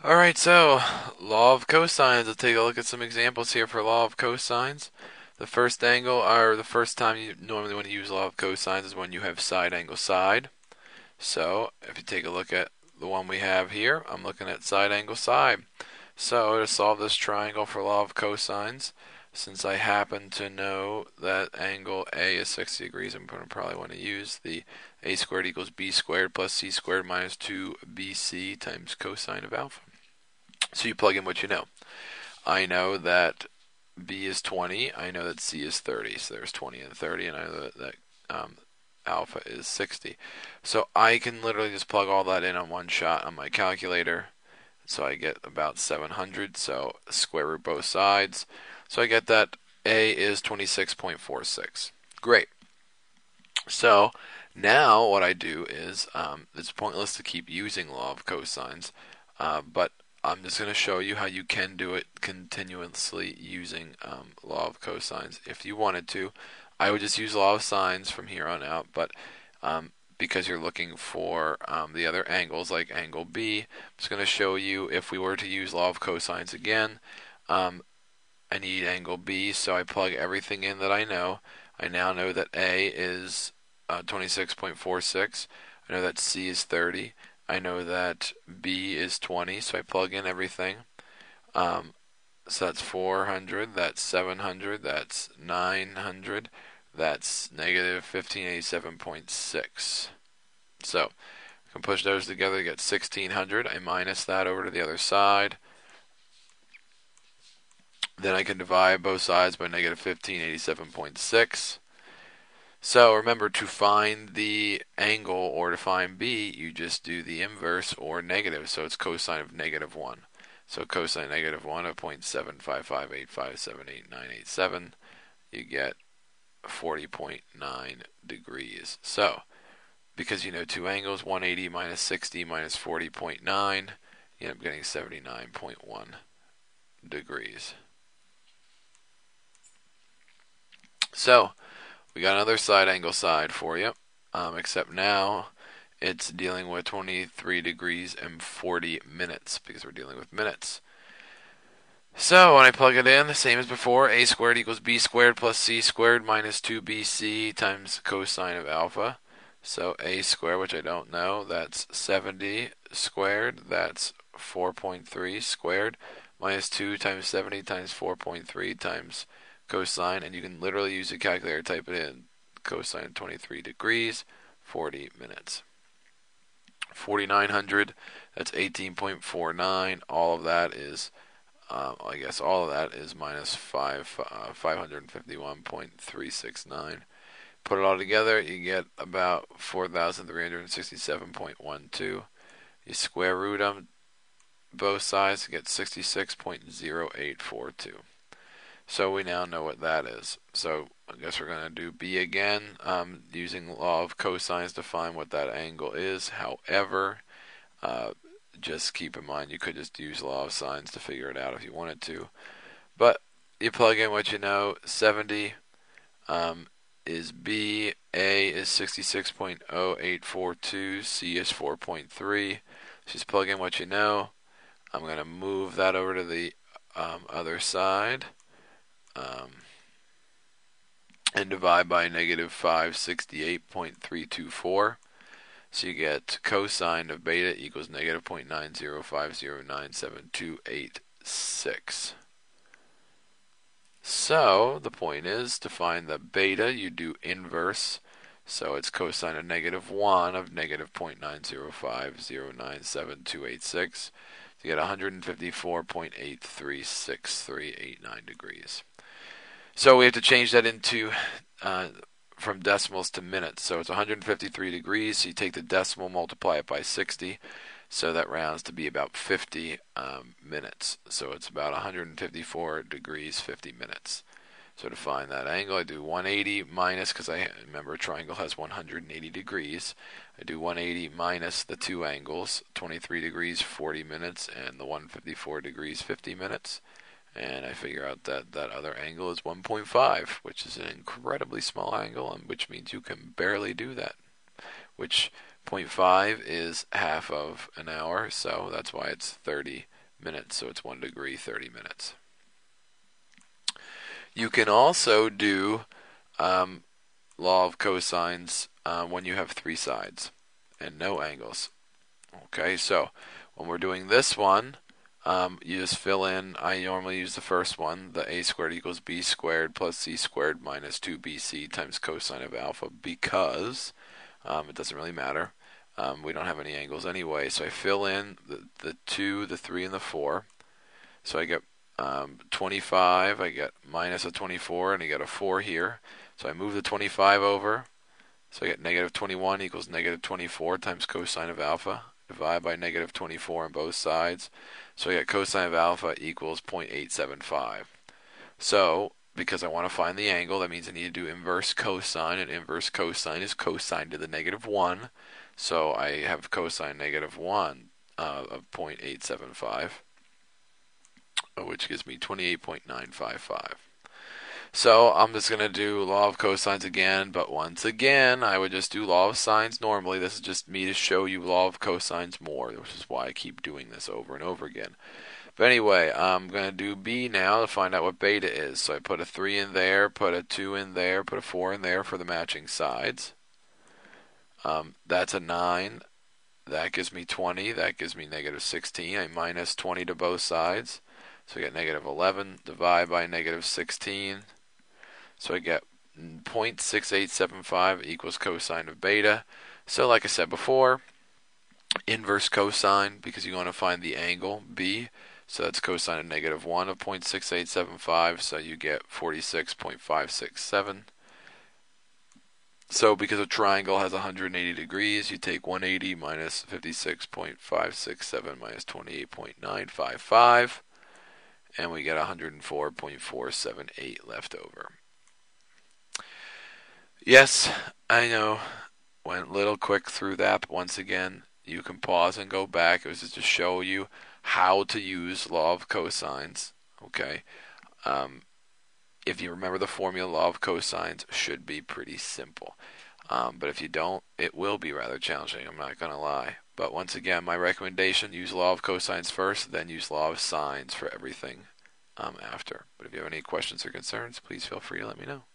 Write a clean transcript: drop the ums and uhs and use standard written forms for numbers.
Alright, so law of cosines. Let's take a look at some examples here for law of cosines. The first angle, or the first time you normally want to use law of cosines is when you have side angle side. So if you take a look at the one we have here, I'm looking at side angle side. So to solve this triangle for law of cosines, since I happen to know that angle A is 60 degrees, I'm going to probably want to use the a squared equals b squared plus c squared minus 2bc times cosine of alpha. So you plug in what you know. I know that B is 20. I know that C is 30. So there's 20 and 30, and I know that alpha is 60. So I can literally just plug all that in on one shot on my calculator. So I get about 700. So square root both sides. So I get that A is 26.46. Great. So now what I do is it's pointless to keep using law of cosines, but I'm just going to show you how you can do it continuously using law of cosines. If you wanted to, I would just use law of sines from here on out, but because you're looking for the other angles like angle B, I'm just going to show you if we were to use law of cosines again. I need angle B, so I plug everything in that I know. I now know that A is 26.46. I know that C is 30. I know that B is 20, so I plug in everything. So that's 400, that's 700, that's 900, that's negative 1587.6. So I can push those together to get 1600. I minus that over to the other side. Then I can divide both sides by negative 1587.6. So remember, to find the angle or to find B, you just do the inverse or negative. So it's cosine of negative 1. So cosine negative 1 of 0.75585788987, you get 40.9 degrees. So because you know two angles, 180 minus 60 minus 40.9, you end up getting 79.1 degrees. So we got another side angle side for you, except now it's dealing with 23 degrees and 40 minutes because we're dealing with minutes. So when I plug it in, the same as before, a squared equals b squared plus c squared minus 2bc times cosine of alpha. So a squared, which I don't know, that's 70 squared, that's 4.3 squared, minus 2 times 70 times 4.3 times cosine, and you can literally use a calculator, type it in, cosine of 23 degrees, 40 minutes. 4900, that's 18.49, all of that is I guess all of that is minus 551.369. Put it all together, you get about 4,367.12. You square root them, both sides, to get 66.0842. So we now know what that is. So I guess we're going to do B again, using law of cosines to find what that angle is. However, just keep in mind you could just use law of sines to figure it out if you wanted to. But you plug in what you know. 70 is B, A is 66.0842, C is 4.3. Just plug in what you know. I'm going to move that over to the other side and divide by negative 568.324. So you get cosine of beta equals negative 0.905097286. So the point is, to find the beta, you do inverse. So it's cosine of negative 1 of negative 0.905097286. You get 154.836389 degrees. So we have to change that into from decimals to minutes. So it's 153 degrees. So you take the decimal, multiply it by 60. So that rounds to be about 50 minutes. So it's about 154 degrees, 50 minutes. So to find that angle, I do 180 minus, because I remember a triangle has 180 degrees. I do 180 minus the two angles, 23 degrees, 40 minutes, and the 154 degrees, 50 minutes. And I figure out that that other angle is 1.5, which is an incredibly small angle, and which means you can barely do that. Which 0.5 is half of an hour, so that's why it's 30 minutes. So it's 1 degree, 30 minutes. You can also do law of cosines when you have three sides and no angles. Okay, so when we're doing this one, you just fill in. I normally use the first one, the a squared equals b squared plus c squared minus 2bc times cosine of alpha, because it doesn't really matter. We don't have any angles anyway, so I fill in the 2, the 3, and the 4. So I get 25, I get minus a 24, and I get a 4 here. So I move the 25 over, so I get negative 21 equals negative 24 times cosine of alpha. Divide by negative 24 on both sides. So I get cosine of alpha equals 0.875. So, because I want to find the angle, that means I need to do inverse cosine, and inverse cosine is cosine to the negative 1. So I have cosine negative 1 of 0.875, which gives me 28.955. So I'm just going to do law of cosines again, but once again, I would just do law of sines normally. This is just me to show you law of cosines more, which is why I keep doing this over and over again. But anyway, I'm going to do B now to find out what beta is. So I put a 3 in there, put a 2 in there, put a 4 in there for the matching sides. That's a 9. That gives me 20. That gives me negative 16. I minus 20 to both sides. So I get negative 11. Divide by negative 16. So I get 0.6875 equals cosine of beta. So like I said before, inverse cosine, because you want to find the angle B. So that's cosine of negative 1 of 0.6875. So you get 46.567. So because a triangle has 180 degrees, you take 180 minus 56.567 minus 28.955. And we get 104.478 left over. Yes, I know, went a little quick through that, but once again, you can pause and go back. It was just to show you how to use law of cosines, okay? If you remember the formula, law of cosines should be pretty simple. But if you don't, it will be rather challenging, I'm not going to lie. But once again, my recommendation, use law of cosines first, then use law of sines for everything after. But if you have any questions or concerns, please feel free to let me know.